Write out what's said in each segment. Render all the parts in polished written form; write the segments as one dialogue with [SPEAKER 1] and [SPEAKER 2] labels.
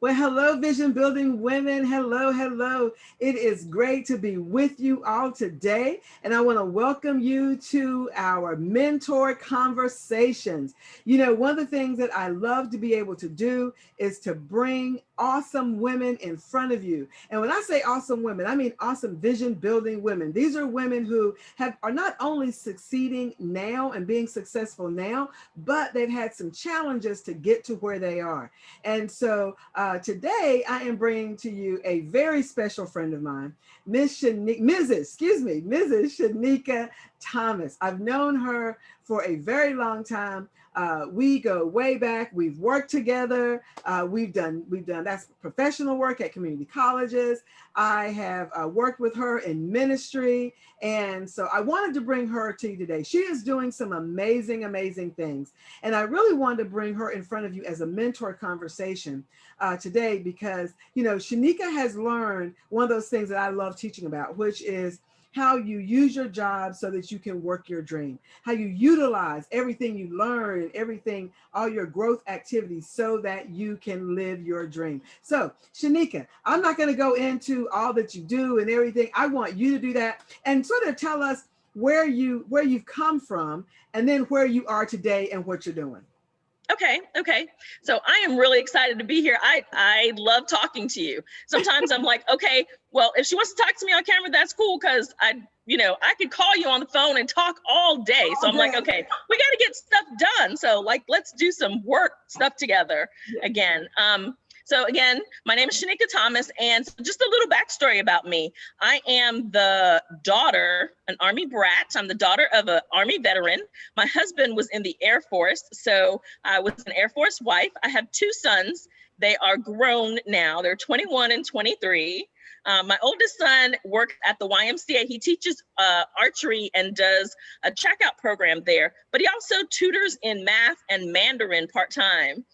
[SPEAKER 1] Well, hello, Vision Building Women. Hello, hello. It is great to be with you all today. And I want to welcome you to our mentor conversations. You know, one of the things that I love to be able to do is to bring awesome women in front of you. And when I say awesome women, I mean awesome vision building women. These are women who are not only succeeding now and being successful now, but they've had some challenges to get to where they are. And so today I am bringing to you a very special friend of mine, Mrs. Shinica Thomas. I've known her for a very long time. We go way back. We've worked together. We've done that's professional work at community colleges. I have worked with her in ministry. And so I wanted to bring her to you today. She is doing some amazing, amazing things. And I really wanted to bring her in front of you as a mentor conversation today because, you know, Shinica has learned one of those things that I love teaching about, which is how you use your job so that you can work your dream, how you utilize everything you learn, everything, all your growth activities so that you can live your dream. So Shinica, I'm not going to go into all that you do and everything. I want you to do that and sort of tell us where you've come from and then where you are today and what you're doing.
[SPEAKER 2] Okay. So I am really excited to be here. I love talking to you. Sometimes I'm like, okay, well, if she wants to talk to me on camera, that's cool. Cause I could call you on the phone and talk all day. So I'm like, okay, we got to get stuff done. So like, let's do some work stuff together again. So again, my name is Shinica Thomas, and just a little backstory about me. I am the daughter, an Army brat. I'm the daughter of an Army veteran. My husband was in the Air Force, so I was an Air Force wife. I have two sons. They are grown now. They're 21 and 23. My oldest son works at the YMCA. He teaches archery and does a checkout program there, but he also tutors in math and Mandarin part-time.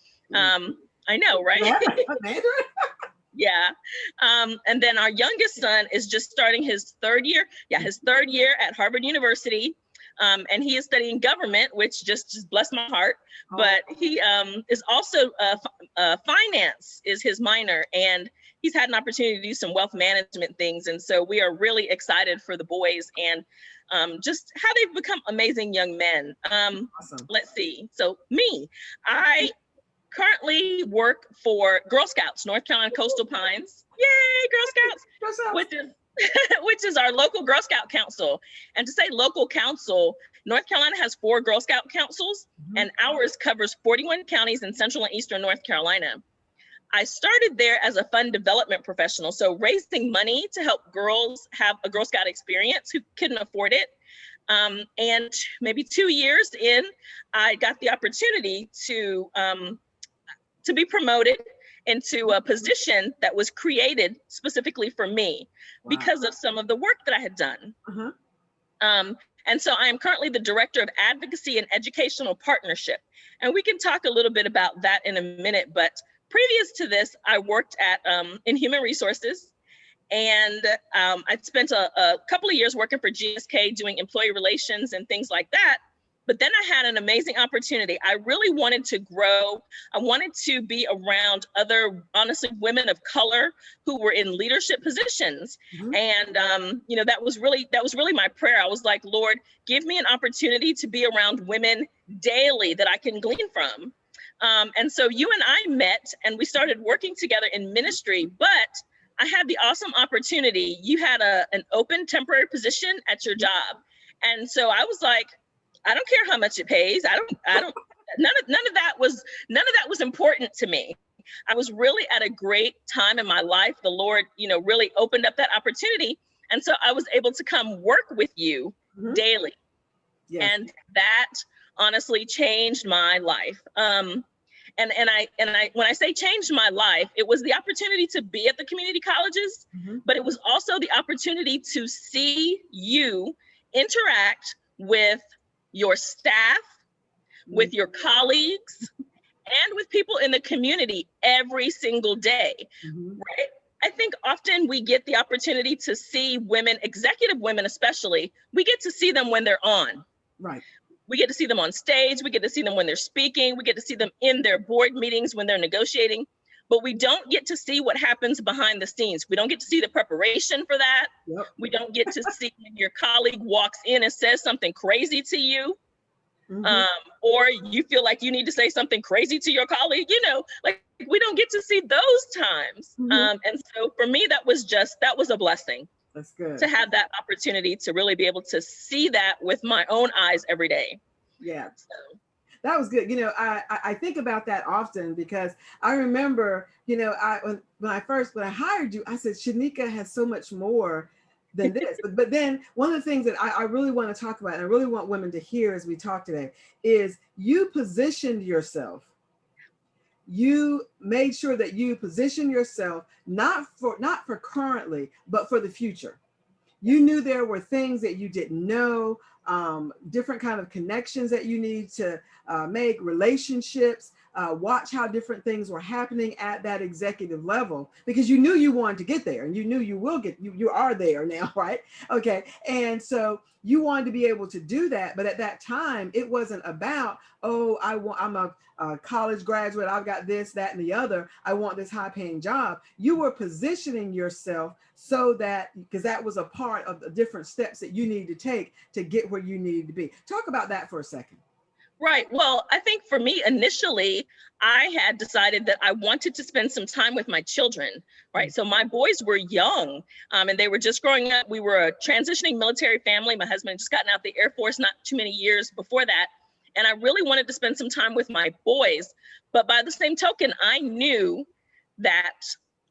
[SPEAKER 2] I know, right? Yeah. And then our youngest son is just starting his third year. Yeah, his third year at Harvard University. And he is studying government, which just blessed my heart. But he is also finance is his minor, and he's had an opportunity to do some wealth management things. And so we are really excited for the boys and just how they've become amazing young men. Awesome. Let's see. So I currently work for Girl Scouts, North Carolina Coastal Pines. Yay, Girl Scouts! Which is our local Girl Scout council. And to say local council, North Carolina has 4 Girl Scout councils, and ours covers 41 counties in central and eastern North Carolina. I started there as a fund development professional, so raising money to help girls have a Girl Scout experience who couldn't afford it. And maybe 2 years in, I got the opportunity to be promoted into a position that was created specifically for me because of some of the work that I had done. And so I am currently the Director of Advocacy and Educational Partnership. And we can talk a little bit about that in a minute, but previous to this, I worked at in human resources, and I spent a couple of years working for GSK doing employee relations and things like that. But then I had an amazing opportunity. I really wanted to grow. I wanted to be around other, honestly, women of color who were in leadership positions. And, that was really my prayer. I was like, Lord, give me an opportunity to be around women daily that I can glean from. And so you and I met and we started working together in ministry, but I had the awesome opportunity. You had an open temporary position at your job. And so I was like, I don't care how much it pays. None of that was important to me. I was really at a great time in my life. The Lord, really opened up that opportunity. And so I was able to come work with you daily. Yes. And that honestly changed my life. And I when I say changed my life, it was the opportunity to be at the community colleges, but it was also the opportunity to see you interact with your staff, with your colleagues, and with people in the community every single day, right? I think often we get the opportunity to see women, executive women especially, we get to see them when they're on.
[SPEAKER 1] Right.
[SPEAKER 2] We get to see them on stage, we get to see them when they're speaking, we get to see them in their board meetings when they're negotiating. but we don't get to see what happens behind the scenes. We don't get to see the preparation for that.
[SPEAKER 1] Yep.
[SPEAKER 2] We don't get to see when your colleague walks in and says something crazy to you. Or you feel like you need to say something crazy to your colleague, you know, like we don't get to see those times. And so for me, that was a blessing.
[SPEAKER 1] That's good.
[SPEAKER 2] To have that opportunity to really be able to see that with my own eyes every day.
[SPEAKER 1] Yeah. So. That was good. You know, I think about that often because I remember, you know, when I hired you, I said, Shinica has so much more than this. But then one of the things that I really want to talk about, and I really want women to hear as we talk today, is you positioned yourself. You made sure that you position yourself not for currently, but for the future. You knew there were things that you didn't know, different kind of connections that you need to make, relationships, watch how different things were happening at that executive level, because you knew you wanted to get there and you knew you will get, you are there now, right? Okay. And so you wanted to be able to do that. But at that time, it wasn't about, oh, I'm a college graduate, I've got this, that, and the other, I want this high paying job. You were positioning yourself so that, because that was a part of the different steps that you need to take to get where you need to be. Talk about that for a second.
[SPEAKER 2] Right. Well, I think for me, initially, I had decided that I wanted to spend some time with my children, right? So my boys were young and they were just growing up. We were a transitioning military family. My husband had just gotten out the Air Force not too many years before that. And I really wanted to spend some time with my boys. But by the same token, I knew that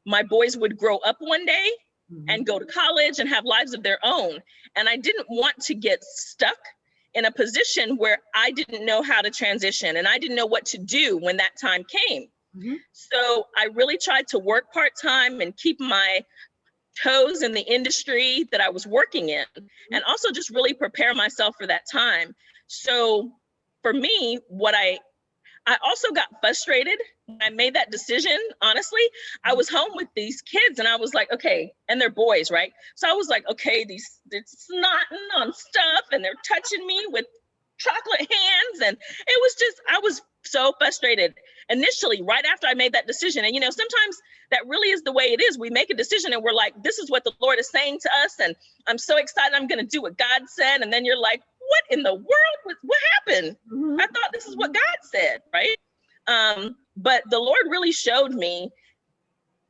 [SPEAKER 2] my boys would grow up one day and go to college and have lives of their own. And I didn't want to get stuck in a position where I didn't know how to transition and I didn't know what to do when that time came. So I really tried to work part-time and keep my toes in the industry that I was working in, and also just really prepare myself for that time. So for me, I also got frustrated when I made that decision. Honestly, I was home with these kids and I was like, okay, and they're boys, right? So I was like, okay, they're snotting on stuff and they're touching me with chocolate hands. And I was so frustrated initially, right after I made that decision. And, you know, sometimes that really is the way it is. We make a decision and we're like, this is what the Lord is saying to us. And I'm so excited, I'm going to do what God said. And then you're like, what in the world? What happened? I thought this is what God said, right? But the Lord really showed me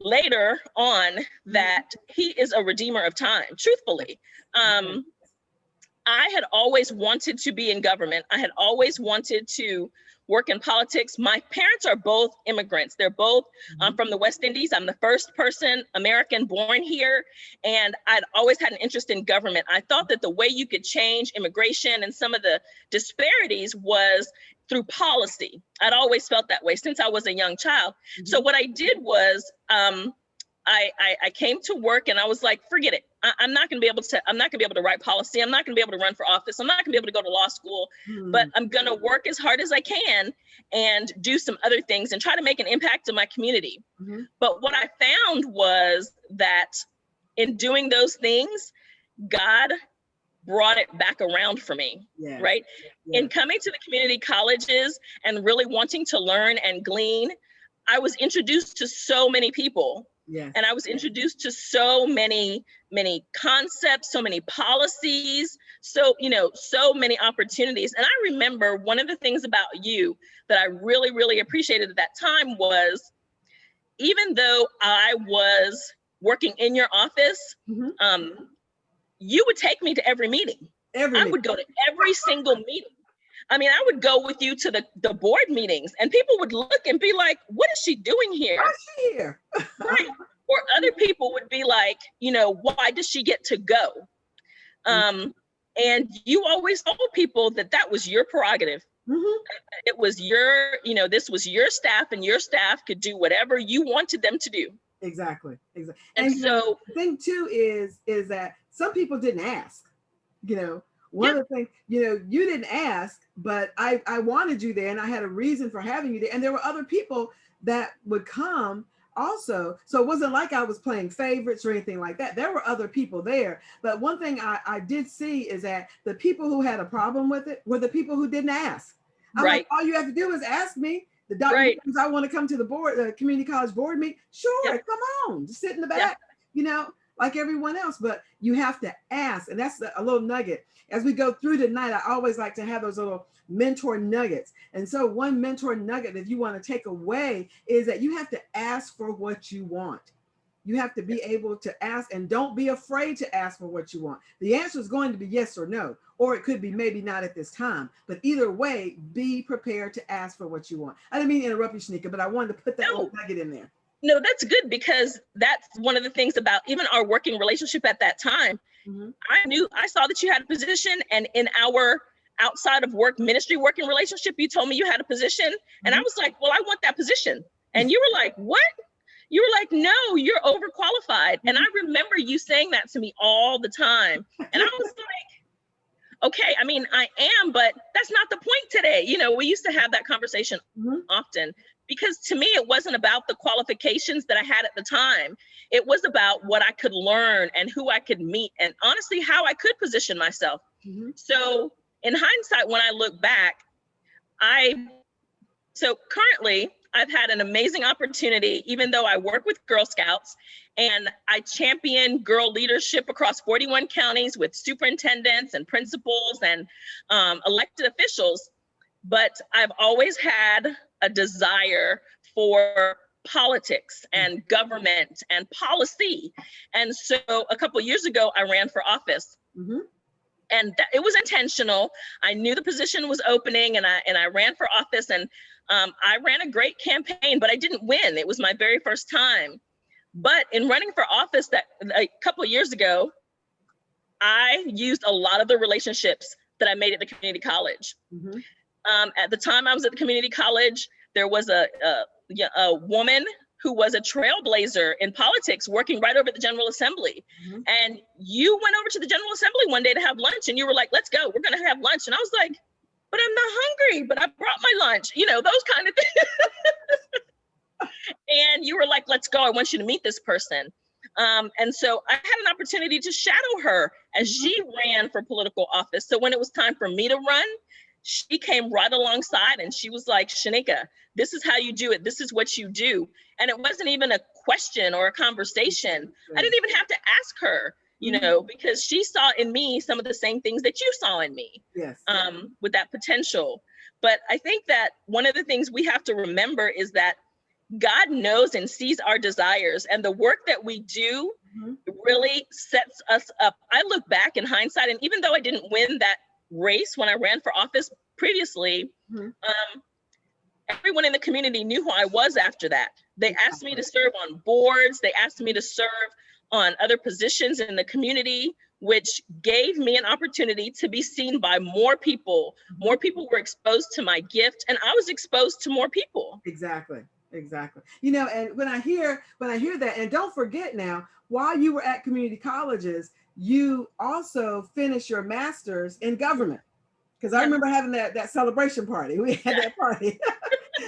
[SPEAKER 2] later on that He is a redeemer of time, truthfully. I had always wanted to be in government. I had always wanted to work in politics. My parents are both immigrants. They're both from the West Indies. I'm the first American born here. And I'd always had an interest in government. I thought that the way you could change immigration and some of the disparities was through policy. I'd always felt that way since I was a young child. So what I did was I came to work and I was like, forget it. I'm not going to be able to write policy. I'm not going to be able to run for office. I'm not going to be able to go to law school, but I'm going to work as hard as I can and do some other things and try to make an impact in my community. But what I found was that in doing those things, God brought it back around for me, right? In coming to the community colleges and really wanting to learn and glean, I was introduced to so many people. And I was introduced to so many concepts, so many policies, so many opportunities. And I remember one of the things about you that I really, really appreciated at that time was, even though I was working in your office, you would take me to every meeting. I would go to every single meeting. I mean, I would go with you to the board meetings and people would look and be like, what is she doing here?
[SPEAKER 1] Why is she here?
[SPEAKER 2] Right. Or other people would be like, why does she get to go? And you always told people that was your prerogative. It was this was your staff and your staff could do whatever you wanted them to do.
[SPEAKER 1] Exactly.
[SPEAKER 2] And so
[SPEAKER 1] the thing too is that some people didn't ask, One of the things, you didn't ask, but I wanted you there and I had a reason for having you there. And there were other people that would come also. So it wasn't like I was playing favorites or anything like that. There were other people there. But one thing I did see is that the people who had a problem with it were the people who didn't ask. I'm like, all you have to do is ask me. The doctor
[SPEAKER 2] Right.
[SPEAKER 1] says, I want to come to the board, the community college board meeting. Sure,
[SPEAKER 2] Yep.
[SPEAKER 1] come on, just sit in the back,
[SPEAKER 2] Yep.
[SPEAKER 1] you know, like everyone else. But you have to ask, and that's a little nugget. As we go through tonight, I always like to have those little mentor nuggets. And so one mentor nugget that you want to take away is that you have to ask for what you want. You have to be able to ask, and don't be afraid to ask for what you want. The answer is going to be yes or no, or it could be maybe not at this time. But either way, be prepared to ask for what you want. I didn't mean to interrupt you, Shinica, but I wanted to put that little nugget in there.
[SPEAKER 2] No, that's good, because that's one of the things about even our working relationship at that time.
[SPEAKER 1] Mm-hmm.
[SPEAKER 2] I saw that you had a position, and in our outside of work ministry working relationship, you told me you had a position, and I was like, well, I want that position. And you were like, what? You were like, no, you're overqualified. And I remember you saying that to me all the time. And I was like, okay, I mean, I am, but that's not the point today. You know, we used to have that conversation often, because to me, it wasn't about the qualifications that I had at the time. It was about what I could learn and who I could meet, and honestly, how I could position myself. So in hindsight, when I look back, so currently, I've had an amazing opportunity, even though I work with Girl Scouts and I champion girl leadership across 41 counties with superintendents and principals and elected officials. But I've always had a desire for politics and government and policy. And so a couple of years ago, I ran for office. And it was intentional. I knew the position was opening, and I ran for office, and I ran a great campaign, but I didn't win. It was my very first time. But in running for office that a couple of years ago, I used a lot of the relationships that I made at the community college. At the time I was at the community college, there was a woman who was a trailblazer in politics working right over at the General Assembly. And you went over to the General Assembly one day to have lunch, and you were like, let's go, we're gonna have lunch. And I was like, but I'm not hungry, but I brought my lunch, you know, those kind of things. And you were like, let's go, I want you to meet this person. And so I had an opportunity to shadow her as she ran for political office. So when it was time for me to run, she came right alongside, and she was like, Shinica, this is how you do it. This is what you do. And it wasn't even a question or a conversation. I didn't even have to ask her, you know, because she saw in me some of the same things that you saw in me, with that potential. But I think that one of the things we have to remember is that God knows and sees our desires, and the work that we do really sets us up. I look back in hindsight, and even though I didn't win that race when I ran for office previously, everyone in the community knew who I was after that. They asked me to serve on boards. They asked me to serve on other positions in the community, which gave me an opportunity to be seen by more people. More people were exposed to my gift, and I was exposed to more people.
[SPEAKER 1] Exactly. You know, and when I hear that, and don't forget now, while you were at community colleges, you also finished your master's in government. Because I remember having that celebration party. We had that party.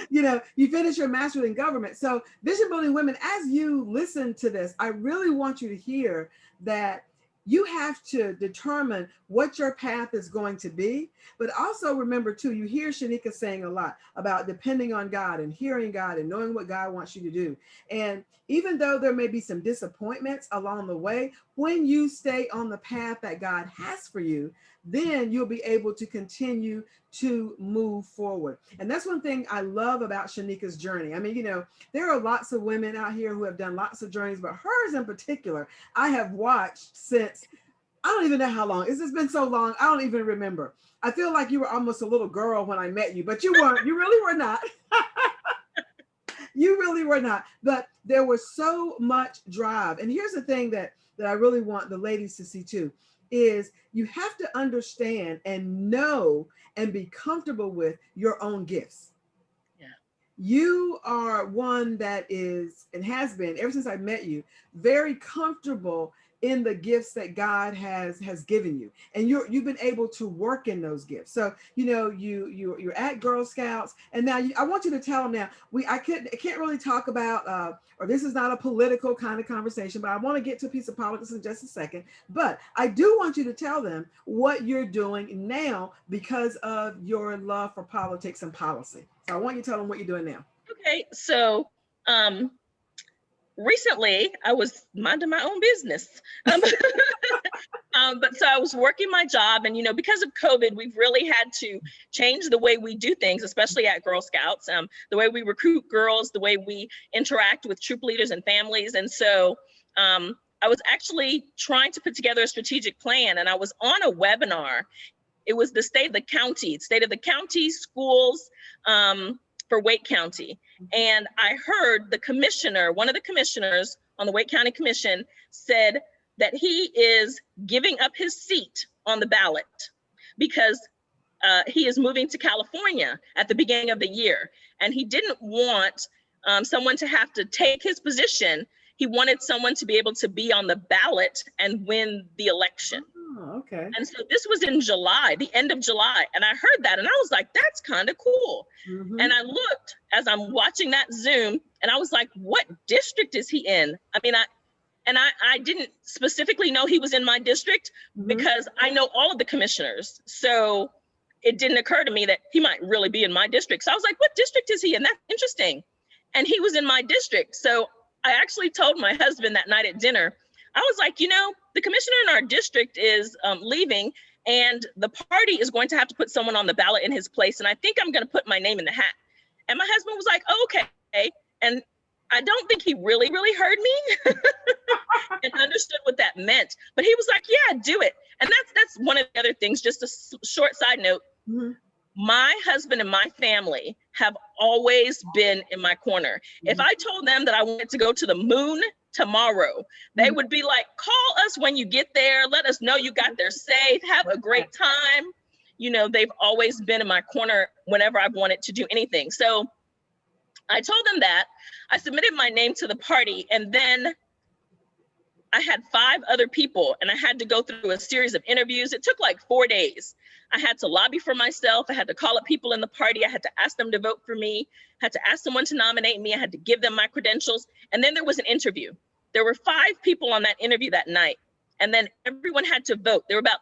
[SPEAKER 1] You know, you finished your master's in government. So Vision Building Women, as you listen to this, I really want you to hear that you have to determine what your path is going to be. But also remember too, you hear Shinica saying a lot about depending on God and hearing God and knowing what God wants you to do. And even though there may be some disappointments along the way, when you stay on the path that God has for you, then you'll be able to continue to move forward. And that's one thing I love about Shanica's journey. I mean, you know, there are lots of women out here who have done lots of journeys, but hers in particular, I have watched since, I don't even know how long. It's just been so long, I don't even remember. I feel like you were almost a little girl when I met you, but you weren't. You really were not. You really were not. But there was so much drive. And here's the thing that I really want the ladies to see too, is you have to understand and know and be comfortable with your own gifts.
[SPEAKER 2] Yeah.
[SPEAKER 1] You are one that is, and has been, ever since I met you, very comfortable in the gifts that God has given you, and you've been able to work in those gifts. So you're at Girl Scouts, and now I want you to tell them now. I can't really talk about or this is not a political kind of conversation, but I want to get to a piece of politics in just a second. But I do want you to tell them what you're doing now because of your love for politics and policy. So I want you to tell them what you're doing now.
[SPEAKER 2] Okay, so recently I was minding my own business. But so I was working my job, and because of COVID, we've really had to change the way we do things, especially at Girl Scouts, the way we recruit girls, the way we interact with troop leaders and families. And so I was actually trying to put together a strategic plan, and I was on a webinar. It was the state of the county schools for Wake County. And I heard one of the commissioners on the Wake County Commission said that he is giving up his seat on the ballot because he is moving to California at the beginning of the year. And he didn't want someone to have to take his position. He wanted someone to be able to be on the ballot and win the election.
[SPEAKER 1] Oh, okay.
[SPEAKER 2] And so this was in July, the end of July. And I heard that and I was like, that's kind of cool.
[SPEAKER 1] Mm-hmm.
[SPEAKER 2] And I looked as I'm watching that Zoom and I was like, what district is he in? I mean, I didn't specifically know he was in my district because I know all of the commissioners. So it didn't occur to me that he might really be in my district. So I was like, what district is he in? That's interesting. And he was in my district. So I actually told my husband that night at dinner, I was like, the commissioner in our district is leaving and the party is going to have to put someone on the ballot in his place. And I think I'm going to put my name in the hat. And my husband was like, oh, okay. And I don't think he really, really heard me and understood what that meant. But he was like, yeah, do it. And that's one of the other things, just a short side note. Mm-hmm. My husband and my family have always been in my corner. Mm-hmm. If I told them that I wanted to go to the moon tomorrow, they would be like, call us when you get there. Let us know you got there safe. Have a great time. They've always been in my corner whenever I've wanted to do anything. So I told them that. I submitted my name to the party, and then I had 5 other people, and I had to go through a series of interviews. It took like 4 days. I had to lobby for myself. I had to call up people in the party. I had to ask them to vote for me. I had to ask someone to nominate me. I had to give them my credentials. And then there was an interview. There were 5 people on that interview that night. And then everyone had to vote. There were about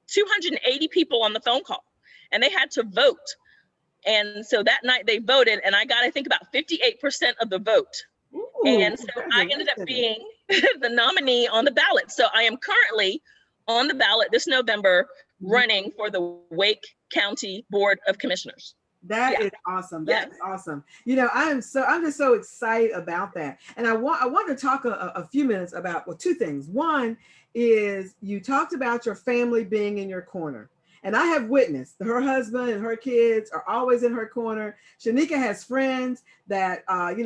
[SPEAKER 2] 280 people on the phone call, and they had to vote. And so that night they voted, and I got, I think, about 58% of the vote. Ooh, and so I ended up being the nominee on the ballot. So I am currently on the ballot this November running for the Wake County Board of Commissioners.
[SPEAKER 1] That is awesome. That's awesome. I'm just so excited about that. And I want to talk a few minutes about, 2 things. One is you talked about your family being in your corner. And I have witnessed her husband and her kids are always in her corner. Shinica has friends that,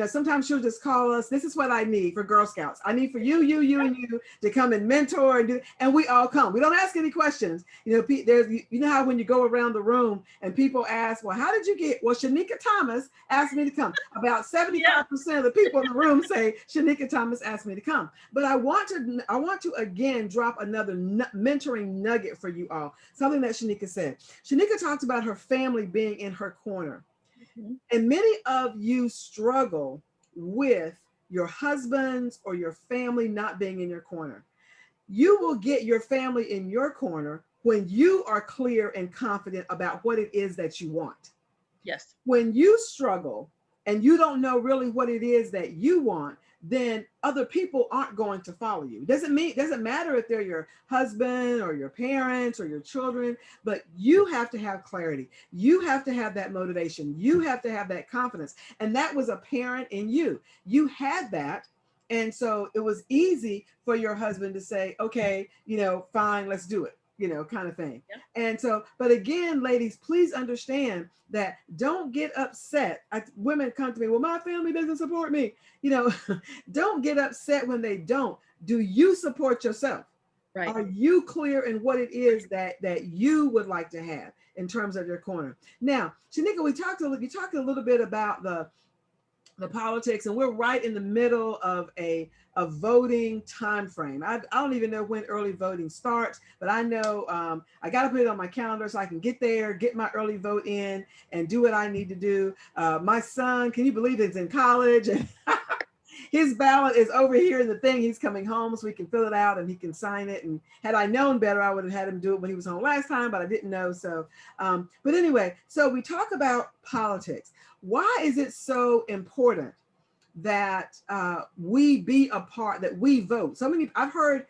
[SPEAKER 1] sometimes she'll just call us. This is what I need for Girl Scouts. I need for you, and you to come and mentor and do, and we all come. We don't ask any questions. How when you go around the room and people ask, well, how did you get? Well, Shinica Thomas asked me to come. About 75% of the people in the room say Shinica Thomas asked me to come. But I want to again drop another mentoring nugget for you all. Something that Shinica said. Shinica talked about her family being in her corner. Mm-hmm. And many of you struggle with your husbands or your family not being in your corner. You will get your family in your corner when you are clear and confident about what it is that you want.
[SPEAKER 2] Yes.
[SPEAKER 1] When you struggle and you don't know really what it is that you want, then other people aren't going to follow you. Doesn't matter if they're your husband or your parents or your children, but you have to have clarity. You have to have that motivation. You have to have that confidence. And that was apparent in you. You had that. And so it was easy for your husband to say, okay, fine, let's do it. Kind of thing. Yeah. And so, but again, ladies, please understand that don't get upset. Women come to me, well, my family doesn't support me. Don't get upset when they don't. Do you support yourself? Right. Are you clear in what it is that you would like to have in terms of your corner? Now, Shinica, you talked a little bit about the politics, and we're right in the middle of a voting time frame. I don't even know when early voting starts, but I know I got to put it on my calendar so I can get there, get my early vote in, and do what I need to do. My son, can you believe it's in college? And his ballot is over here in the thing. He's coming home so we can fill it out and he can sign it. And had I known better, I would have had him do it when he was home last time, but I didn't know. So, but anyway, so we talk about politics. Why is it so important that we be a part, that we vote? So many, I've heard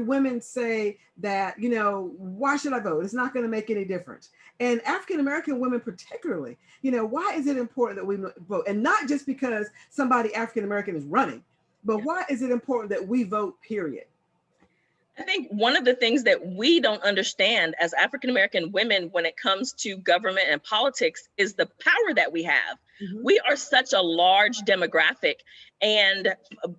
[SPEAKER 1] women say that, you know, why should I vote? It's not going to make any difference. And African American women particularly, you know, why is it important that we vote? And not just because somebody African American is running, but why is it important that we vote, period?
[SPEAKER 2] I think one of the things that we don't understand as African American women when it comes to government and politics is the power that we have. Mm-hmm. We are such a large demographic, and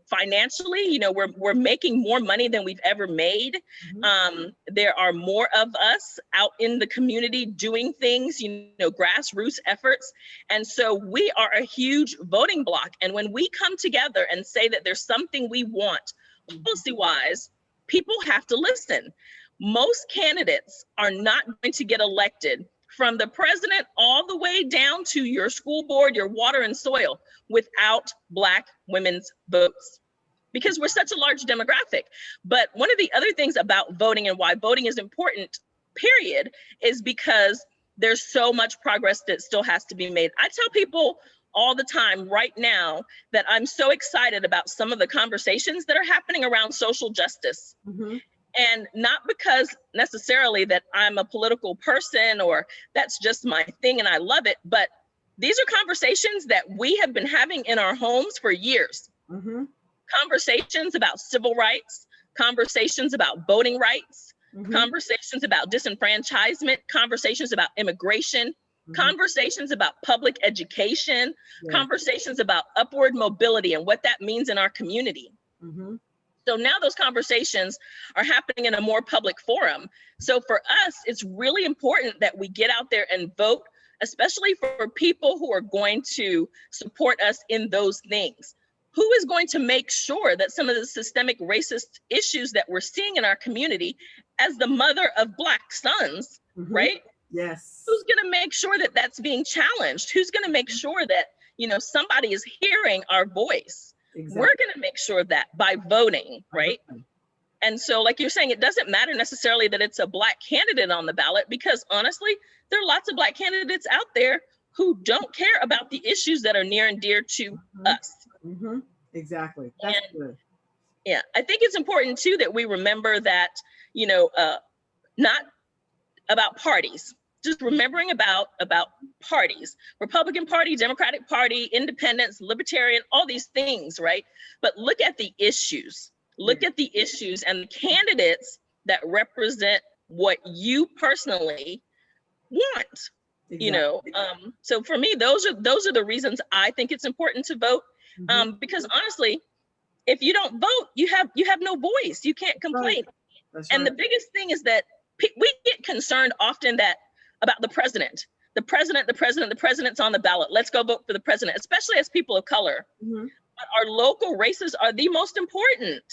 [SPEAKER 2] financially, you know, we're making more money than we've ever made. Mm-hmm. There are more of us out in the community doing things, you know, grassroots efforts. And so we are a huge voting bloc. And when we come together and say that there's something we want policy-wise, people have to listen. Most candidates are not going to get elected, from the president all the way down to your school board, your water and soil, without Black women's votes, because we're such a large demographic. But one of the other things about voting and why voting is important, period, is because there's so much progress that still has to be made. I tell people all the time right now that I'm so excited about some of the conversations that are happening around social justice. Mm-hmm. And not because necessarily that I'm a political person or that's just my thing and I love it, but these are conversations that we have been having in our homes for years. Mm-hmm. Conversations about civil rights, conversations about voting rights, mm-hmm. conversations about disenfranchisement, conversations about immigration, mm-hmm. conversations about public education, yeah. conversations about upward mobility and what that means in our community. Mm-hmm. So now those conversations are happening in a more public forum. So for us, it's really important that we get out there and vote, especially for people who are going to support us in those things. Who is going to make sure that some of the systemic racist issues that we're seeing in our community, as the mother of Black sons, mm-hmm. right?
[SPEAKER 1] Yes.
[SPEAKER 2] Who's going to make sure that that's being challenged? Who's going to make sure that, you know, somebody is hearing our voice? Exactly. We're going to make sure of that by voting, right? Okay. And so, like you're saying, it doesn't matter necessarily that it's a Black candidate on the ballot, because honestly, there are lots of Black candidates out there who don't care about the issues that are near and dear to mm-hmm. us.
[SPEAKER 1] Mm-hmm. Exactly. That's good.
[SPEAKER 2] Yeah, I think it's important too that we remember that, you know, not about parties. Just remembering about parties, Republican Party, Democratic Party, Independents, Libertarian, all these things, right? But look at the issues. Look at the issues and the candidates that represent what you personally want. Exactly. You know, so for me, those are the reasons I think it's important to vote. Mm-hmm. Because honestly, if you don't vote, you have no voice. You can't complain. Right. And the biggest thing is that we get concerned often about the president's on the ballot. Let's go vote for the president, especially as people of color. Mm-hmm. But our local races are the most important.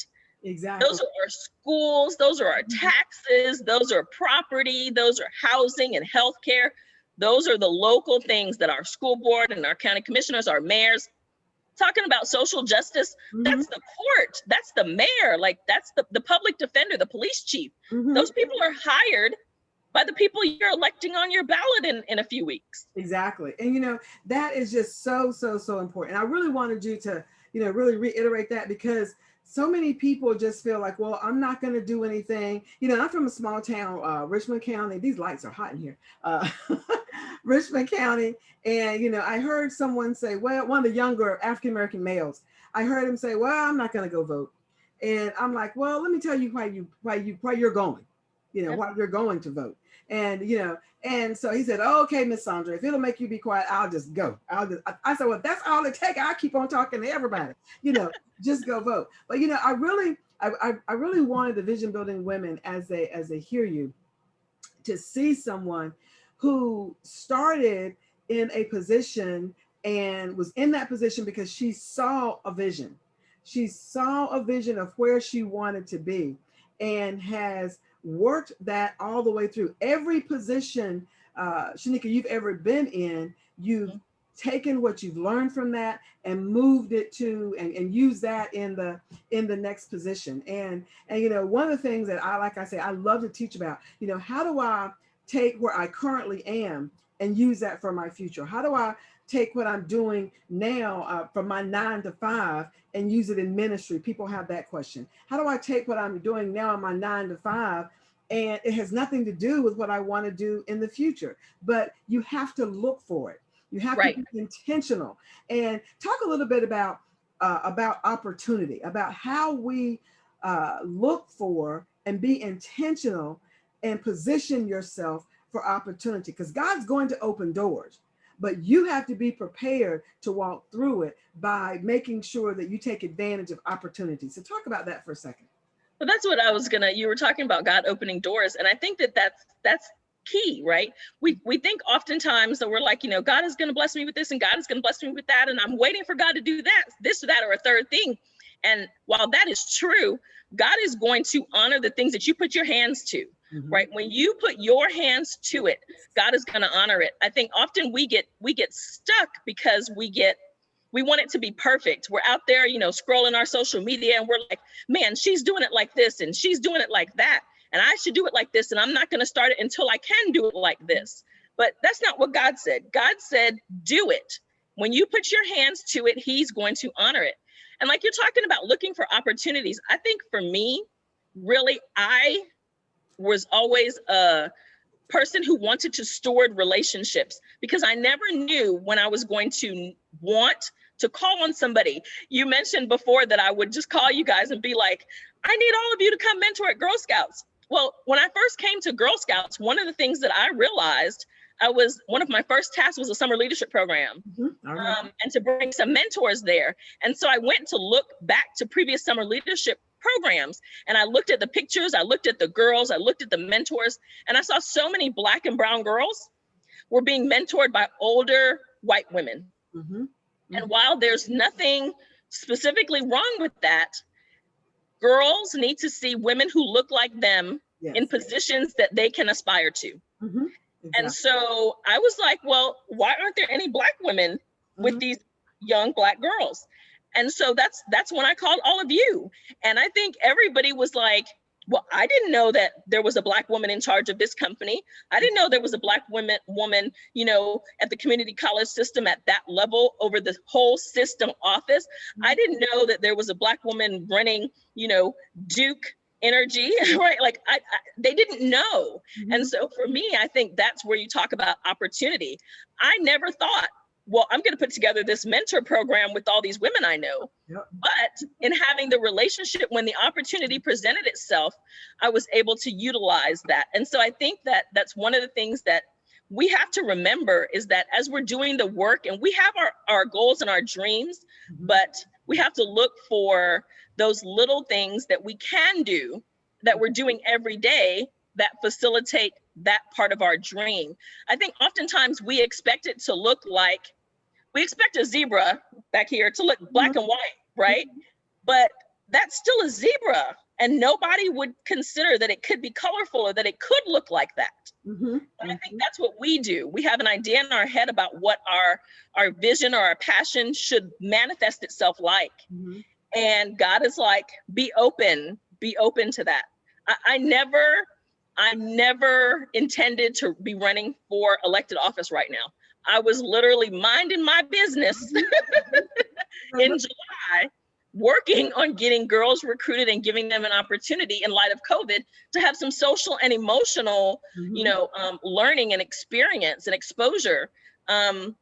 [SPEAKER 2] Exactly. Those are our schools, those are our taxes, those are property, those are housing and healthcare. Those are the local things that our school board and our county commissioners, our mayors, talking about social justice, mm-hmm. that's the court, that's the mayor, like that's the public defender, the police chief. Mm-hmm. Those people are hired by the people you're electing on your ballot in a few weeks.
[SPEAKER 1] Exactly. And, you know, that is just so important. I really wanted you to, you know, really reiterate that, because so many people just feel like, well, I'm not going to do anything. You know, I'm from a small town, Richmond County. These lights are hot in here. Richmond County. And, you know, I heard someone say, well, one of the younger African-American males, I heard him say, well, I'm not going to go vote. And I'm like, well, let me tell you why you're going. You know, why you're going to vote. And, you know, and so he said, oh, okay, Miss Sandra, if it'll make you be quiet, I'll just go. I said, well, that's all it takes. I'll keep on talking to everybody, you know, just go vote. But, you know, I really wanted the vision building women, as they hear you, to see someone who started in a position and was in that position because she saw a vision. She saw a vision of where she wanted to be and has worked that all the way through. Every position, Shinica, you've ever been in, you've taken what you've learned from that and moved it to and use that in the next position. And you know, one of the things that like I say, I love to teach about, you know, how do I take where I currently am and use that for my future? How do I take what I'm doing now from my 9 to 5 and use it in ministry? People have that question. How do I take what I'm doing now in my 9 to 5 and it has nothing to do with what I want to do in the future? But you have to look for it. You have to be intentional. And talk a little bit about opportunity, about how we look for and be intentional and position yourself for opportunity, because God's going to open doors, but you have to be prepared to walk through it by making sure that you take advantage of opportunities. So talk about that for a second.
[SPEAKER 2] Well, that's what I was you were talking about God opening doors. And I think that's key, right? We think oftentimes that we're like, you know, God is going to bless me with this and God is going to bless me with that. And I'm waiting for God to do that, this or that, or a third thing. And while that is true, God is going to honor the things that you put your hands to, right? When you put your hands to it, God is going to honor it. I think often we get stuck because we want it to be perfect. We're out there, you know, scrolling our social media and we're like, man, she's doing it like this and she's doing it like that. And I should do it like this. And I'm not going to start it until I can do it like this. But that's not what God said. God said, do it. When you put your hands to it, he's going to honor it. And like you're talking about looking for opportunities, I think for me, really, I was always a person who wanted to steward relationships because I never knew when I was going to want to call on somebody. You mentioned before that I would just call you guys and be like, I need all of you to come mentor at Girl Scouts. Well, when I first came to Girl Scouts, one of the things that I realized one of my first tasks was a summer leadership program and to bring some mentors there. And so I went to look back to previous summer leadership programs and I looked at the pictures, I looked at the girls, I looked at the mentors, and I saw so many Black and brown girls were being mentored by older white women. And while there's nothing specifically wrong with that, girls need to see women who look like them in positions that they can aspire to. Exactly. And so I was like, well, why aren't there any Black women with these young Black girls? And so that's when I called all of you. And I think everybody was like, well, I didn't know that there was a Black woman in charge of this company. I didn't know there was a Black woman, you know, at the community college system at that level over the whole system office. I didn't know that there was a Black woman running, you know, Duke Energy, right? Like they didn't know. And so for me, I think that's where you talk about opportunity. I never thought, well, I'm going to put together this mentor program with all these women I know. But in having the relationship, when the opportunity presented itself, I was able to utilize that. And so I think that that's one of the things that we have to remember is that as we're doing the work and we have our goals and our dreams, but we have to look for those little things that we can do that we're doing every day that facilitate that part of our dream. I think oftentimes we expect it to look like, we expect a zebra back here to look black and white, right? But that's still a zebra and nobody would consider that it could be colorful or that it could look like that. But I think that's what we do. We have an idea in our head about what our vision or our passion should manifest itself like. And God is like, be open to that. I never intended to be running for elected office right now. I was literally minding my business in July, working on getting girls recruited and giving them an opportunity in light of COVID to have some social and emotional, learning and experience and exposure. And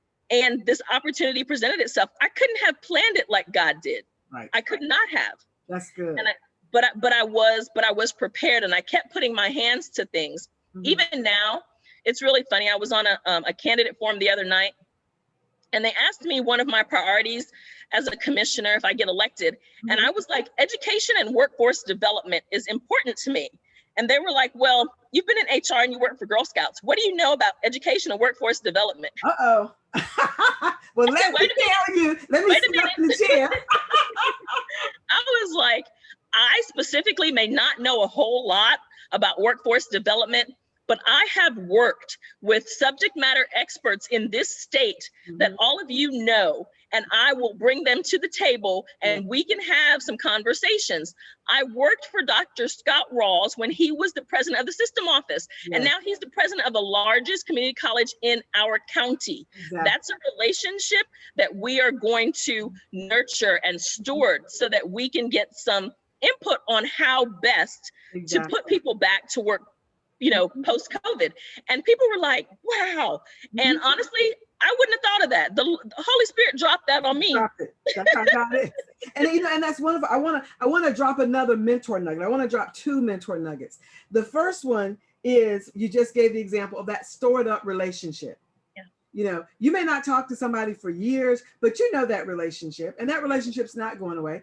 [SPEAKER 2] this opportunity presented itself. I couldn't have planned it like God did. Right. I could not have.
[SPEAKER 1] That's good.
[SPEAKER 2] And but I was prepared, and I kept putting my hands to things. Even now, it's really funny. I was on a candidate forum the other night, and they asked me one of my priorities as a commissioner if I get elected. And I was like, education and workforce development is important to me. And they were like, well, you've been in HR and you work for Girl Scouts. What do you know about education and workforce development?
[SPEAKER 1] Well, let me tell you, let me
[SPEAKER 2] Wait a
[SPEAKER 1] sit up
[SPEAKER 2] minute.
[SPEAKER 1] in the chair.
[SPEAKER 2] I was like, I specifically may not know a whole lot about workforce development, but I have worked with subject matter experts in this state that all of you know, and I will bring them to the table and we can have some conversations. I worked for Dr. Scott Rawls when he was the president of the system office, and now he's the president of the largest community college in our county.
[SPEAKER 1] Exactly.
[SPEAKER 2] That's a relationship that we are going to nurture and steward so that we can get some input on how best to put people back to work, you know, post-COVID. And people were like, wow. And honestly, I wouldn't have thought of that. The Holy Spirit dropped that on me.
[SPEAKER 1] Dropped it. That's how God is. And you know, and that's one of, I want to drop another mentor nugget. I want to drop two mentor nuggets. The first one is, you just gave the example of that stored up relationship. You know, you may not talk to somebody for years, but you know that relationship, and that relationship's not going away.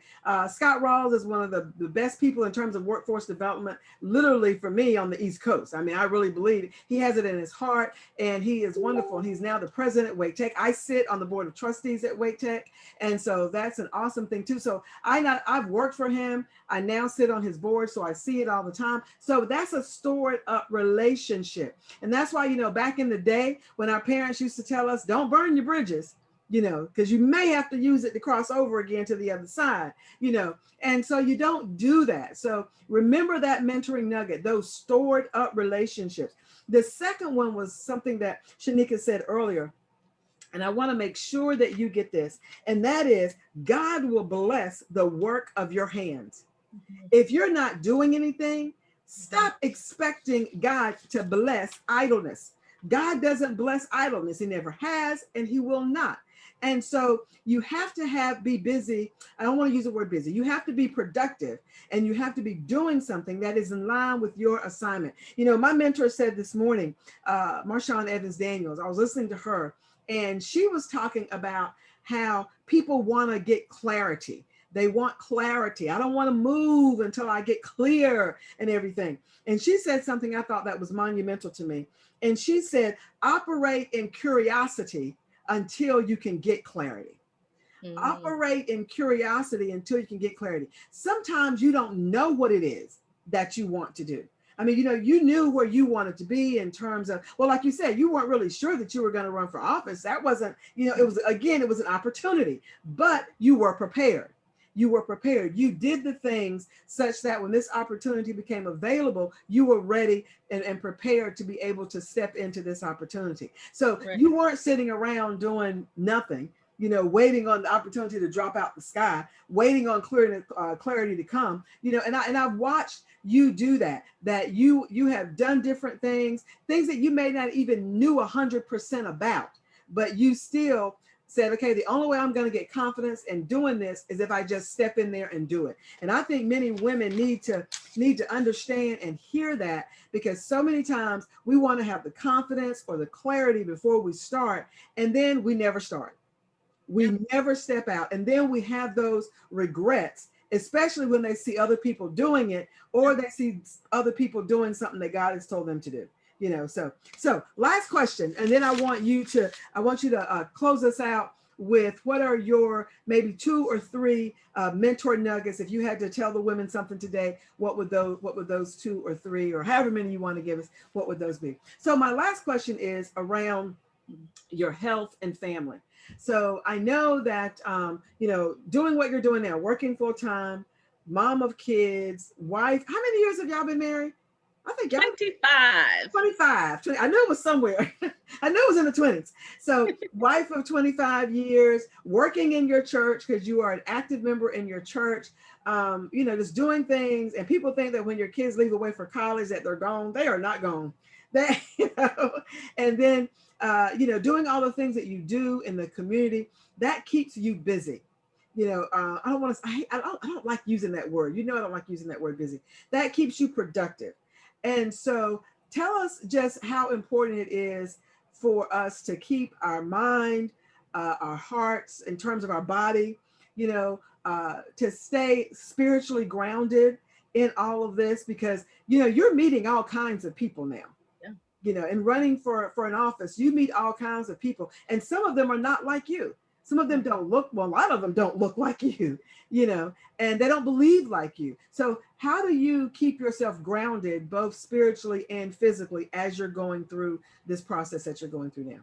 [SPEAKER 1] Scott Rawls is one of the best people in terms of workforce development, literally for me on the East Coast. I mean, I really believe he has it in his heart, and he is wonderful. And he's now the president at Wake Tech. I sit on the board of trustees at Wake Tech, and so that's an awesome thing too. So I've worked for him. I now sit on his board, so I see it all the time. So that's a stored up relationship. And that's why, you know, back in the day when our parents used to tell us, don't burn your bridges, you know, because you may have to use it to cross over again to the other side, you know, and so you don't do that. So remember that mentoring nugget, those stored up relationships. The second one was something that Shinica said earlier, and I want to make sure that you get this, and that is, God will bless the work of your hands. If you're not doing anything, stop expecting God to bless idleness. God doesn't bless idleness. He never has, and he will not. And so you have to be busy. I don't want to use the word busy. You have to be productive, and you have to be doing something that is in line with your assignment. You know, my mentor said this morning, Marshawn Evans Daniels, I was listening to her, and she was talking about how people want to get clarity. They want clarity. I don't want to move until I get clear and everything. And she said something I thought that was monumental to me. And she said, operate in curiosity until you can get clarity. Operate in curiosity until you can get clarity. Sometimes you don't know what it is that you want to do. I mean, you know, you knew where you wanted to be in terms of, well, like you said, you weren't really sure that you were going to run for office. That wasn't, you know, it was an opportunity, but you were prepared. You were prepared. You did the things such that when this opportunity became available, you were ready and prepared to be able to step into this opportunity. So you weren't sitting around doing nothing, you know, waiting on the opportunity to drop out the sky, waiting on clarity to come, you know, and I've watched you do that you have done different things that you may not even knew 100% about, but you still said, okay, the only way I'm going to get confidence in doing this is if I just step in there and do it. And I think many women need to understand and hear that, because so many times we want to have the confidence or the clarity before we start, and then we never start. We never step out. And then we have those regrets, especially when they see other people doing it, or they see other people doing something that God has told them to do. You know, so last question, and then I want you to close us out with, what are your maybe 2 or 3 mentor nuggets? If you had to tell the women something today, what would those 2 or 3, or however many you want to give us, what would those be? So my last question is around your health and family. So I know that you know, doing what you're doing now, working full time, mom of kids, wife. How many years have y'all been married? I think y'all 25. I know it was somewhere. I know it was in the 20s. So wife of 25 years, working in your church because you are an active member in your church, you know, just doing things. And people think that when your kids leave away for college that they're gone. They are not gone. They, you know, and then, you know, doing all the things that you do in the community, that keeps you busy. You know, I don't like using that word. You know, I don't like using that word, busy. That keeps you productive. And so tell us just how important it is for us to keep our mind, our hearts, in terms of our body, you know, to stay spiritually grounded in all of this, because, you know, you're meeting all kinds of people now. You know, and running for an office, you meet all kinds of people, and some of them are not like you. Some of them don't look, well, a lot of them don't look like you, you know, and they don't believe like you. So how do you keep yourself grounded, both spiritually and physically, as you're going through this process that you're going through now?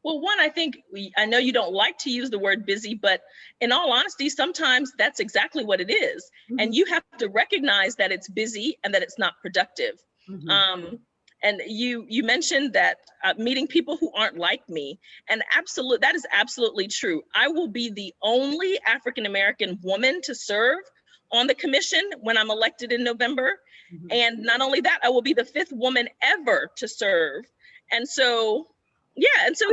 [SPEAKER 2] Well, one, I think I know you don't like to use the word busy, but in all honesty, sometimes that's exactly what it is.
[SPEAKER 1] Mm-hmm.
[SPEAKER 2] And you have to recognize that it's busy and that it's not productive.
[SPEAKER 1] Mm-hmm.
[SPEAKER 2] And you mentioned that meeting people who aren't like me, and that is absolutely true. I will be the only African American woman to serve on the commission when I'm elected in November.
[SPEAKER 1] Mm-hmm.
[SPEAKER 2] And not only that, I will be the 5th woman ever to serve. And so, yeah, and so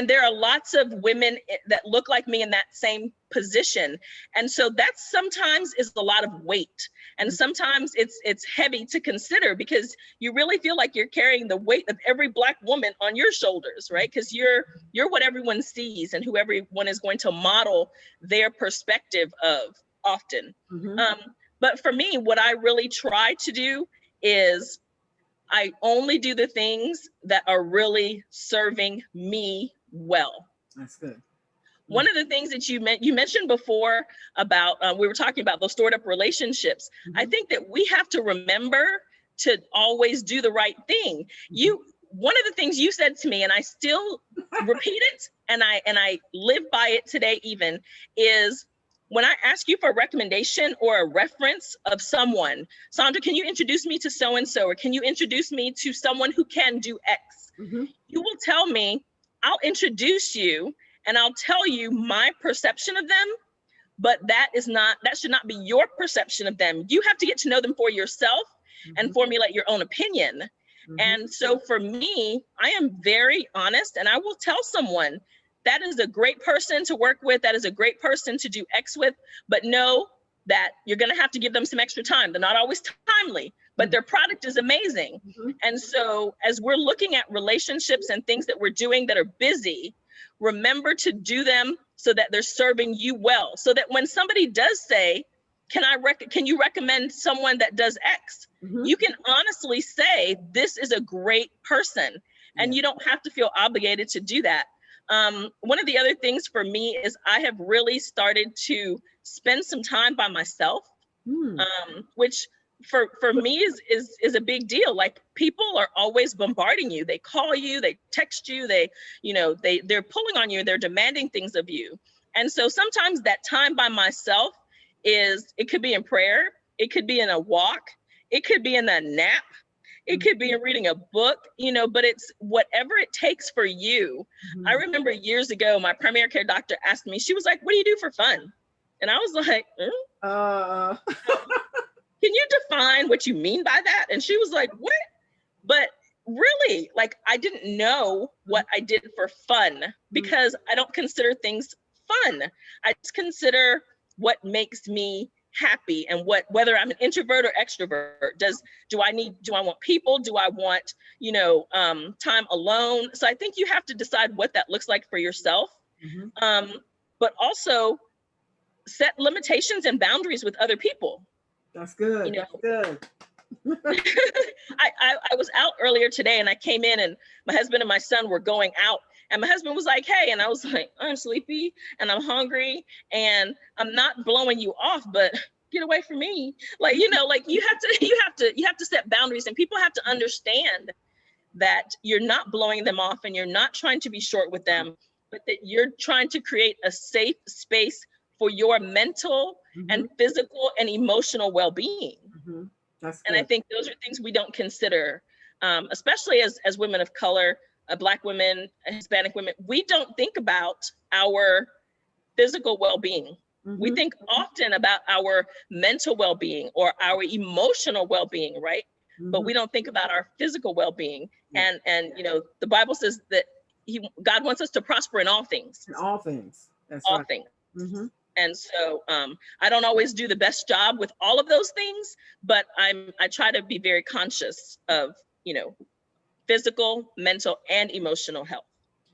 [SPEAKER 2] there are lots of women that look like me in that same position. And so that sometimes is a lot of weight. And sometimes it's heavy to consider, because you really feel like you're carrying the weight of every Black woman on your shoulders, right? Because you're what everyone sees and who everyone is going to model their perspective of often.
[SPEAKER 1] Mm-hmm.
[SPEAKER 2] But for me, what I really try to do is I only do the things that are really serving me well.
[SPEAKER 1] That's good.
[SPEAKER 2] One of the things that you mentioned before about, we were talking about those stored up relationships.
[SPEAKER 1] Mm-hmm.
[SPEAKER 2] I think that we have to remember to always do the right thing. One of the things you said to me, and I still repeat it, and I live by it today even, is when I ask you for a recommendation or a reference of someone, Sandra, can you introduce me to so-and-so, or can you introduce me to someone who can do X?
[SPEAKER 1] Mm-hmm.
[SPEAKER 2] You will tell me, I'll introduce you and I'll tell you my perception of them, but that should not be your perception of them. You have to get to know them for yourself and formulate your own opinion. Mm-hmm. And so for me, I am very honest, and I will tell someone, that is a great person to work with. That is a great person to do X with, but know that you're going to have to give them some extra time. They're not always timely, but their product is amazing. Mm-hmm. And so as we're looking at relationships and things that we're doing that are busy, remember to do them so that they're serving you well. So that when somebody does say, can you recommend someone that does X? Mm-hmm. You can honestly say, this is a great person. And you don't have to feel obligated to do that. One of the other things for me is I have really started to spend some time by myself, which for me is a big deal. Like, people are always bombarding you. They call you, they text you, they're pulling on you, they're demanding things of you. And so sometimes that time by myself it could be in prayer, it could be in a walk, it could be in a nap, it could be in reading a book, but it's whatever it takes for you. Mm-hmm. I remember years ago, my primary care doctor asked me, she was like, what do you do for fun? And I was like, can you define what you mean by that? And she was like, what? But really, like, I didn't know what I did for fun, because I don't consider things fun. I just consider what makes me happy, and whether I'm an introvert or extrovert. Do I want people? Do I want, time alone? So I think you have to decide what that looks like for yourself. Mm-hmm. But also set limitations and boundaries with other people.
[SPEAKER 1] That's good. That's good.
[SPEAKER 2] I was out earlier today, and I came in, and my husband and my son were going out, and my husband was like, hey, and I was like, I'm sleepy and I'm hungry and I'm not blowing you off, but get away from me. Like, you have to set boundaries, and people have to understand that you're not blowing them off and you're not trying to be short with them, but that you're trying to create a safe space for your mental and physical and emotional well-being. And I think those are things we don't consider, especially as women of color, Black women, Hispanic women. We don't think about our physical well-being. We think often about our mental well-being or our emotional well-being, right? But we don't think about our physical well-being. And the Bible says that God wants us to prosper in all things.
[SPEAKER 1] In all things. That's
[SPEAKER 2] all
[SPEAKER 1] right.
[SPEAKER 2] things. And so I don't always do the best job with all of those things, but I try to be very conscious of, physical, mental, and emotional health.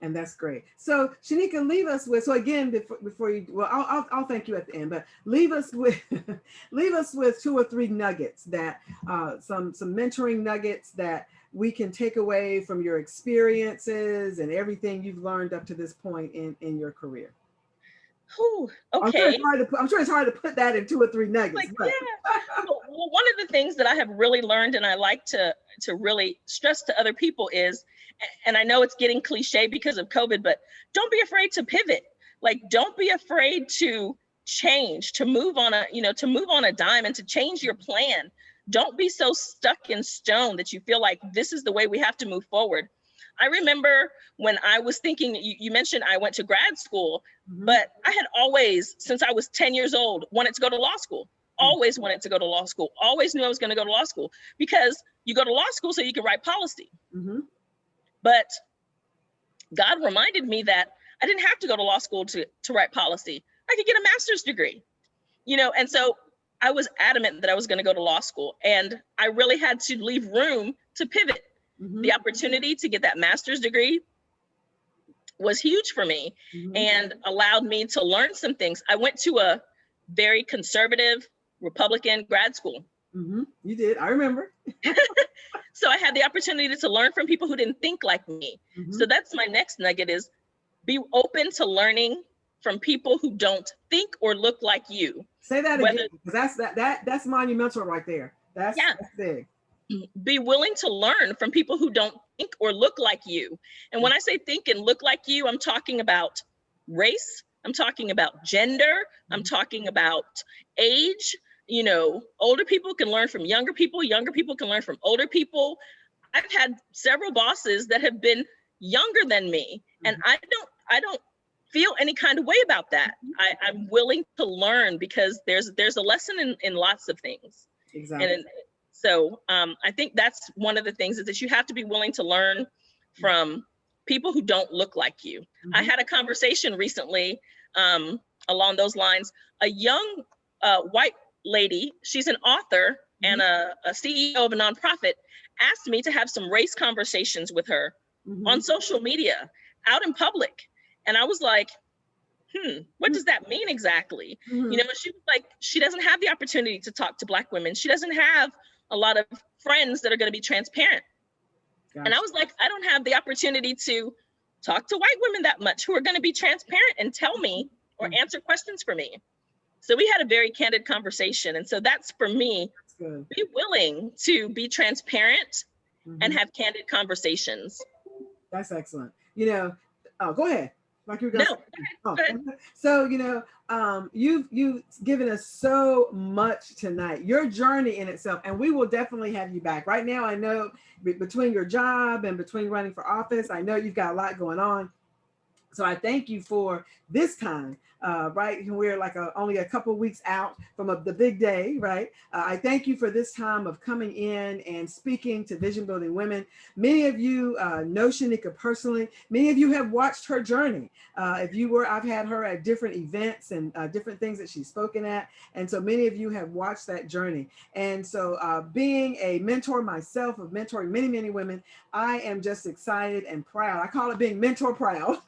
[SPEAKER 1] And that's great. So Shinica, leave us with, so again, before you, well, I'll thank you at the end, but leave us with 2 or 3 nuggets that, some mentoring nuggets that we can take away from your experiences and everything you've learned up to this point in your career?
[SPEAKER 2] Whew,
[SPEAKER 1] I'm sure
[SPEAKER 2] okay.
[SPEAKER 1] it's hard to put that in 2 or 3 nuggets.
[SPEAKER 2] Like,
[SPEAKER 1] But
[SPEAKER 2] yeah. Well, one of the things that I have really learned, and I like to really stress to other people is, and I know it's getting cliche because of COVID, but don't be afraid to pivot. Like, don't be afraid to change, to move on to move on a dime and to change your plan. Don't be so stuck in stone that you feel like this is the way we have to move forward. I remember when I was thinking, you mentioned I went to grad school, but I had always, since I was 10 years old, wanted to go to law school. Always wanted to go to law school. Always knew I was going to go to law school, because you go to law school so you can write policy. But God reminded me that I didn't have to go to law school to write policy. I could get a master's degree, and so I was adamant that I was going to go to law school, and I really had to leave room to pivot. The opportunity to get that master's degree was huge for me and allowed me to learn some things. I went to a very conservative Republican grad school.
[SPEAKER 1] You did. I remember.
[SPEAKER 2] So I had the opportunity to learn from people who didn't think like me. So that's my next nugget, is be open to learning from people who don't think or look like you.
[SPEAKER 1] Say that again, because that's monumental right there. That's big.
[SPEAKER 2] Be willing to learn from people who don't think or look like you. And when I say think and look like you, I'm talking about race, I'm talking about gender, I'm talking about age. Older people can learn from younger people can learn from older people. I've had several bosses that have been younger than me, and I don't feel any kind of way about that. I'm willing to learn, because there's a lesson in lots of things.
[SPEAKER 1] Exactly.
[SPEAKER 2] And so I think that's one of the things, is that you have to be willing to learn from people who don't look like you. I had a conversation recently along those lines. A young white lady, she's an author and a CEO of a nonprofit, asked me to have some race conversations with her on social media, out in public. And I was like, what does that mean exactly? She was like, she doesn't have the opportunity to talk to Black women. She doesn't have a lot of friends that are going to be transparent. Gotcha. And I was like, I don't have the opportunity to talk to white women that much who are going to be transparent and tell me or answer questions for me. So we had a very candid conversation. And so that's, for me, be willing to be transparent and have candid conversations.
[SPEAKER 1] That's excellent. Go ahead. Like you were
[SPEAKER 2] No.
[SPEAKER 1] Go ahead. So, you've given us so much tonight, your journey in itself, and we will definitely have you back. Right now, I know between your job and between running for office, I know you've got a lot going on. So I thank you for this time, right? We're like only a couple of weeks out from the big day, right? I thank you for this time of coming in and speaking to Vision Building Women. Many of you know Shinica personally. Many of you have watched her journey. I've had her at different events and different things that she's spoken at. And so many of you have watched that journey. And so being a mentor myself, of mentoring many, many women, I am just excited and proud. I call it being mentor proud.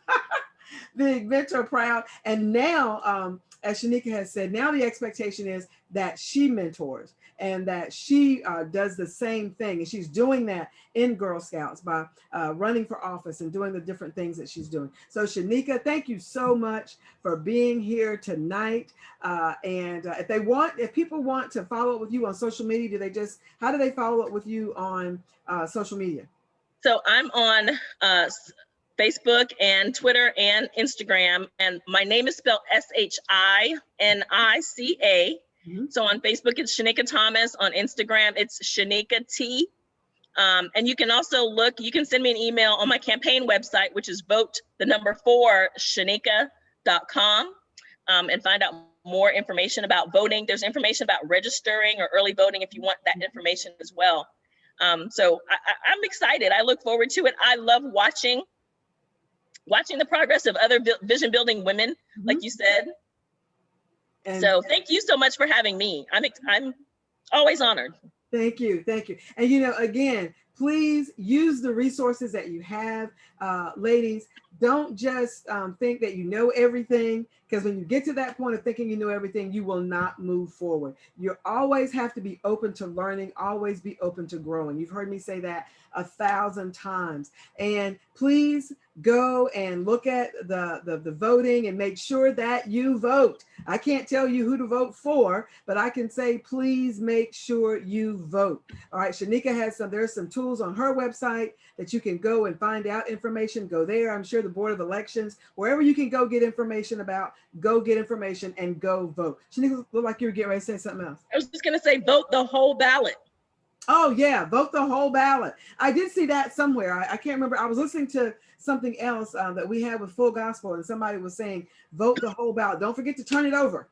[SPEAKER 1] Being mentor proud. And now, as Shinica has said, now the expectation is that she mentors and that she does the same thing. And she's doing that in Girl Scouts by running for office and doing the different things that she's doing. So Shinica, thank you so much for being here tonight. And if people want to follow up with you on social media, how do they follow up with you on social media?
[SPEAKER 2] So I'm on Facebook and Twitter and Instagram, and my name is spelled Shinica. So on Facebook, it's Shinica Thomas. On Instagram, it's Shinica T. And you can also you can send me an email on my campaign website, which is vote4shinica.com, and find out more information about voting. There's information about registering or early voting if you want that information as well. So I'm excited. I look forward to it. I love watching the progress of other vision building women, like you said. And so thank you so much for having me. I'm always honored.
[SPEAKER 1] Thank you. And again, Please use the resources that you have. Ladies, don't just think that you know everything, because when you get to that point of thinking you know everything, you will not move forward. You always have to be open to learning, always be open to growing. You've heard me say that 1,000 times. And please go and look at the voting and make sure that you vote. I can't tell you who to vote for, but I can say, please make sure you vote. All right, Shinica has there's some tools on her website that you can go and find out information. Go there. I'm sure the Board of Elections, wherever you can go get information about, go get information and go vote. Shinica, looked like you were getting ready to say something else.
[SPEAKER 2] I was just going to say, vote the whole ballot.
[SPEAKER 1] Oh yeah, vote the whole ballot. I did see that somewhere. I can't remember. I was listening to something else that we had with Full Gospel, and somebody was saying, vote the whole ballot. Don't forget to turn it over.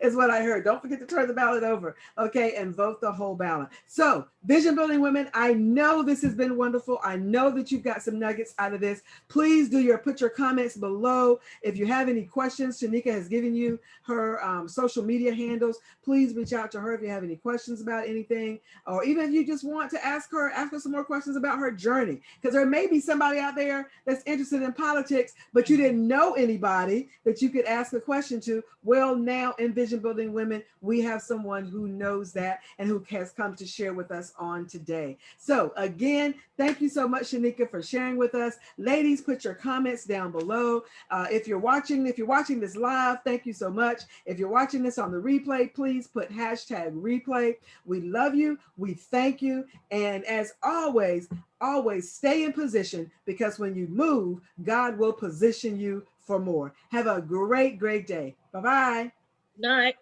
[SPEAKER 1] Is what I heard. Don't forget to turn the ballot over, okay, and vote the whole ballot. So, Vision Building Women, I know this has been wonderful. I know that you've got some nuggets out of this. Please put your comments below. If you have any questions, Shinica has given you her social media handles. Please reach out to her if you have any questions about anything, or even if you just want to ask her some more questions about her journey, because there may be somebody out there that's interested in politics, but you didn't know anybody that you could ask a question to. Well, now in Vision Building Women, we have someone who knows that and who has come to share with us on today. So again, thank you so much, Shinica, for sharing with us. Ladies, put your comments down below. If you're watching this live, thank you so much. If you're watching this on the replay, please put #replay. We love you. We thank you. And as always, always stay in position, because when you move, God will position you for more. Have a great, great day. Bye-bye.
[SPEAKER 2] Night.